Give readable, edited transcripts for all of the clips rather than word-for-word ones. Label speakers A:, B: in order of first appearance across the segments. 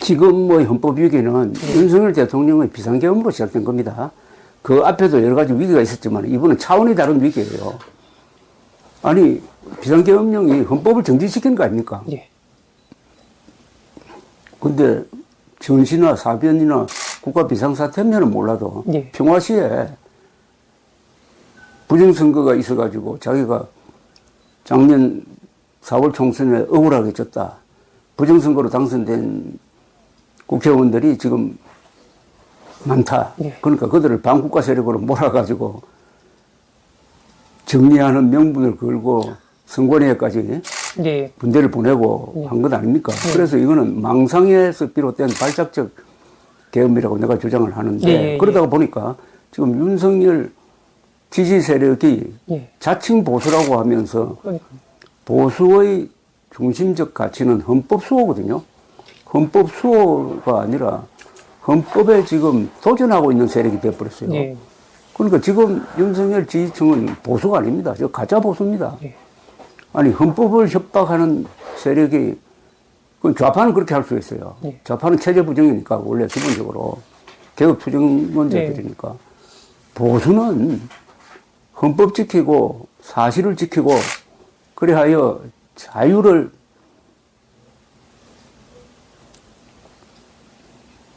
A: 지금 뭐 헌법 위기는 윤석열 대통령의 비상계엄으로 시작된 겁니다. 그 앞에도 여러 가지 위기가 있었지만 이번은 차원이 다른 위기예요. 아니, 비상계엄령이 헌법을 정지시킨 거 아닙니까?
B: 예.
A: 근데 전시나 사변이나 국가 비상사태면은 몰라도
B: 예.
A: 평화시에 부정선거가 있어가지고 자기가 작년 4월 총선에 억울하게 졌다. 부정선거로 당선된 국회의원들이 지금 많다.
B: 예.
A: 그러니까 그들을 반국가 세력으로 몰아가지고 정리하는 명분을 걸고 선관위에까지
B: 예.
A: 분대를 보내고 한 것 아닙니까? 그래서 이거는 망상에서 비롯된 발작적 계엄이라고 내가 주장을 하는데 그러다가 보니까 지금 윤석열 지지 세력이 자칭 보수라고 하면서 보수의 중심적 가치는 헌법 수호거든요. 헌법 수호가 아니라 헌법에 지금 도전하고 있는 세력이 되어버렸어요. 그러니까 지금 윤석열 지지층은 보수가 아닙니다. 저 가짜 보수입니다. 아니, 헌법을 협박하는 세력이, 그 좌파는 그렇게 할 수 있어요. 좌파는 체제 부정이니까, 원래 기본적으로. 개혁 투쟁론자들이니까. 보수는 헌법 지키고, 사실을 지키고, 그래하여 자유를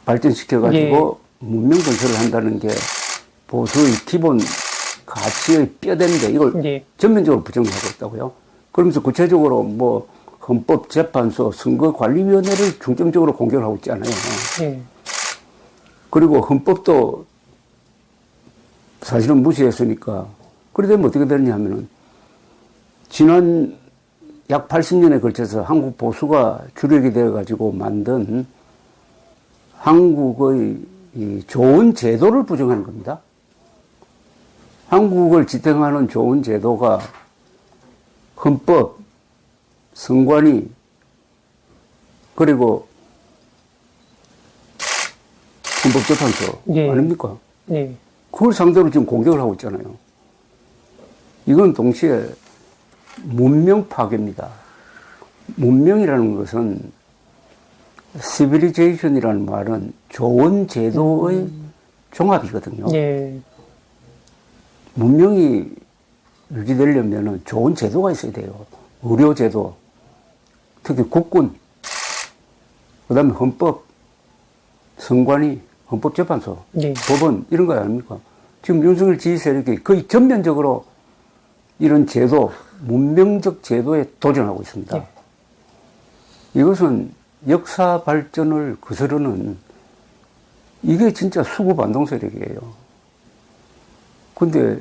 A: 발전시켜가지고 문명 건설을 한다는 게 보수의 기본 가치의 뼈대인데 이걸 전면적으로 부정하고 있다고요. 그러면서 구체적으로 뭐 헌법재판소, 선거관리위원회를 중점적으로 공격을 하고 있지 않아요. 그리고 헌법도 사실은 무시했으니까 그래 되면 어떻게 되느냐 하면은 지난 약 80년에 걸쳐서 한국 보수가 주력이 되어가지고 만든 한국의 이 좋은 제도를 부정하는 겁니다. 한국을 지탱하는 좋은 제도가 헌법, 선관위, 그리고 헌법재판소 아닙니까? 그걸 상대로 지금 공격을 하고 있잖아요. 이건 동시에 문명 파괴입니다. 문명이라는 것은 시빌리제이션이라는 말은 좋은 제도의 종합이거든요. 문명이 유지되려면 좋은 제도가 있어야 돼요. 의료제도, 특히 국군, 그 다음에 헌법, 선관위, 헌법재판소, 법원 이런 거 아닙니까? 지금 윤석열 지지 세력이 거의 전면적으로 이런 제도, 문명적 제도에 도전하고 있습니다. 이것은 역사 발전을 거스르는 이게 진짜 수구 반동 세력이에요. 근데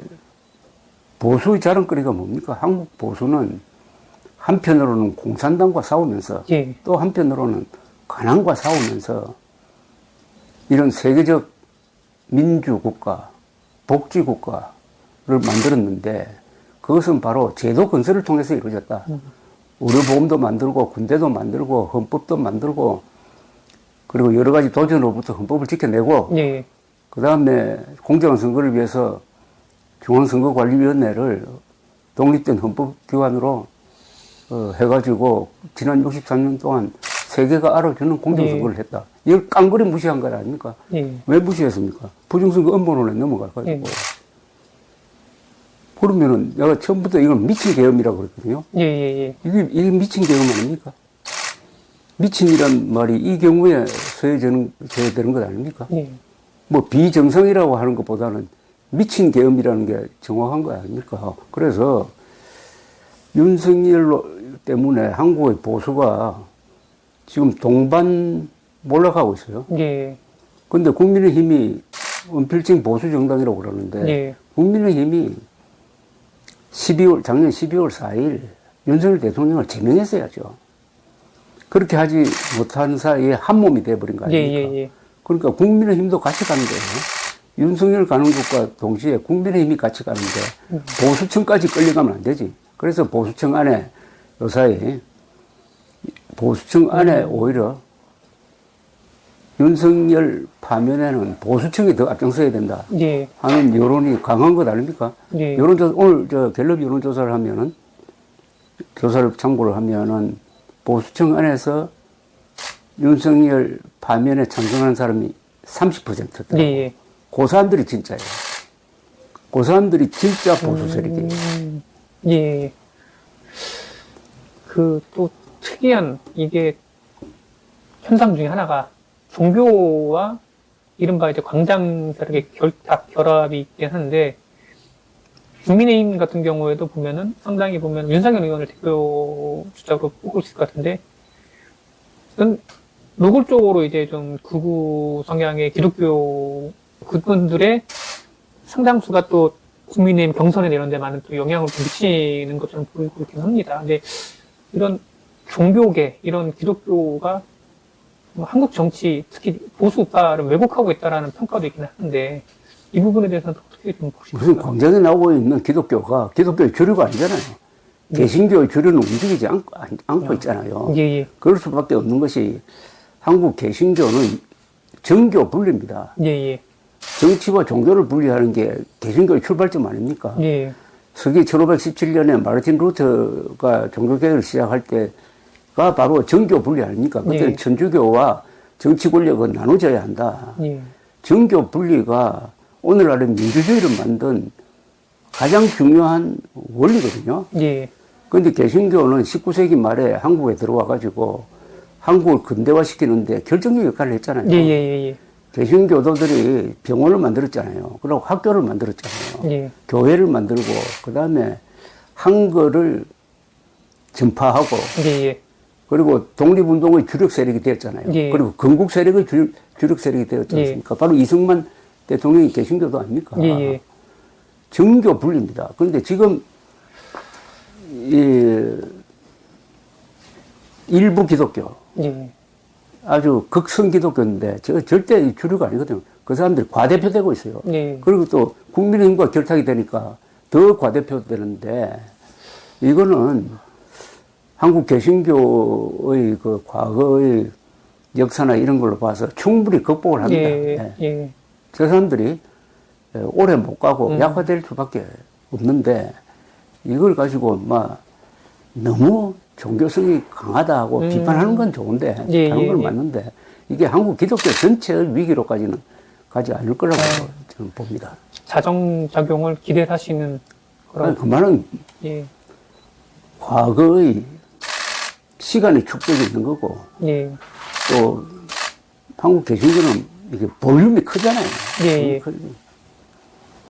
A: 보수의 자랑거리가 뭡니까? 한국 보수는 한편으로는 공산당과 싸우면서 또 한편으로는 가난과 싸우면서 이런 세계적 민주국가, 복지국가를 만들었는데 그것은 바로 제도 건설을 통해서 이루어졌다. 의료보험도 만들고 군대도 만들고 헌법도 만들고 그리고 여러 가지 도전으로부터 헌법을 지켜내고 그 다음에 공정한 선거를 위해서 중앙선거관리위원회를 독립된 헌법기관으로 해가지고 지난 63년 동안 세계가 알아주는 공정선거를 했다. 이걸 깡그리 무시한 거 아닙니까? 왜 무시했습니까? 부정선거 음모론에 넘어가가지고. 그러면은 내가 처음부터 이걸 미친 계엄이라고 그랬거든요. 이게 미친 계엄 아닙니까? 미친이란 말이 이 경우에 써야 되는 것 아닙니까? 뭐 비정상이라고 하는 것보다는 미친 계엄이라는 게 정확한 거 아닙니까? 그래서 윤석열 때문에 한국의 보수가 지금 동반 몰락하고 있어요. 근데 국민의힘이 은필증 보수 정당이라고 그러는데 국민의힘이 작년 12월 4일 윤석열 대통령을 제명했어야죠. 그렇게 하지 못한 사이에 한 몸이 돼버린 거 아닙니까? 그러니까 국민의힘도 같이 가는 거예요. 윤석열 가는 것과 동시에 국민의힘이 같이 가는데 보수층까지 끌려가면 안 되지. 그래서 보수층 안에 요사이 보수층 안에 오히려 윤석열 파면에는 보수층이 더 앞장서야 된다 하는 여론이 강한 것 아닙니까? 여론조사, 오늘 갤럽 여론조사를 하면은, 조사를 참고를 하면은 보수층 안에서 윤석열 파면에 찬성하는 사람이 30%더라고.
B: 예.
A: 그 사람들이 진짜예요. 그 사람들이 진짜 보수 세력이에요.
B: 예. 그 또 특이한 이게 현상 중에 하나가 종교와 이른바 이제 광장 세력의 결합이 있긴 한데, 국민의힘 같은 경우에도 보면은 상당히 보면 윤석열 의원을 대표 주자로 뽑을 수 있을 것 같은데, 노골적으로 이제 좀 극우 성향의 기독교 그분들의 상당수가 또 국민의힘 경선에 이런 데 많은 또 영향을 좀 미치는 것처럼 보이고 있긴 합니다. 근데 이런 종교계, 이런 기독교가 한국 정치, 특히 보수 우파를 왜곡하고 있다라는 평가도 있긴 하는데, 이 부분에 대해서는 어떻게 좀 보시나요?
A: 무슨 광장에 나오고 있는 기독교가 기독교의 주류가 아니잖아요. 개신교의 주류는 움직이지 않고 있잖아요.
B: 예.
A: 그럴 수밖에 없는 것이 한국 개신교는 정교 분리입니다.
B: 예.
A: 정치와 종교를 분리하는 게 개신교의 출발점 아닙니까?
B: 예.
A: 서기 1517년에 마르틴 루터가 종교개혁을 시작할 때가 바로 정교 분리 아닙니까? 그때는
B: 예.
A: 천주교와 정치 권력은 나눠져야 한다.
B: 예.
A: 정교 분리가 오늘날의 민주주의를 만든 가장 중요한 원리거든요.
B: 예.
A: 그런데 개신교는 19세기 말에 한국에 들어와가지고 한국을 근대화시키는데 결정적 역할을 했잖아요.
B: 예.
A: 개신교도들이 병원을 만들었잖아요. 그리고 학교를 만들었잖아요.
B: 예.
A: 교회를 만들고, 그 다음에 한글을 전파하고,
B: 예.
A: 그리고 독립운동의 주력 세력이 되었잖아요.
B: 예.
A: 그리고 건국 세력의 주력 세력이 되었지 않습니까? 바로 이승만 대통령이 개신교도 아닙니까?
B: 예.
A: 정교 분리입니다. 그런데 지금, 일부 기독교,
B: 예.
A: 아주 극성 기독교인데, 저 절대 주류가 아니거든요. 그 사람들이 과대표되고 있어요.
B: 예.
A: 그리고 또 국민의힘과 결탁이 되니까 더 과대표되는데, 이거는 한국 개신교의 그 과거의 역사나 이런 걸로 봐서 충분히 극복을 합니다.
B: 예.
A: 저 사람들이 오래 못 가고 약화될 수밖에 없는데, 이걸 가지고 막 너무 종교성이 강하다고 비판하는 건 좋은데, 하는 건 맞는데, 이게 한국 기독교 전체의 위기로까지는 가지 않을 거라고 저는 봅니다.
B: 자정작용을 기대하시는 그런.
A: 그 말은
B: 예.
A: 과거의 시간의 축적이 있는 거고,
B: 예.
A: 또 한국 개신교는 이게 볼륨이 크잖아요.
B: 예.
A: 볼륨이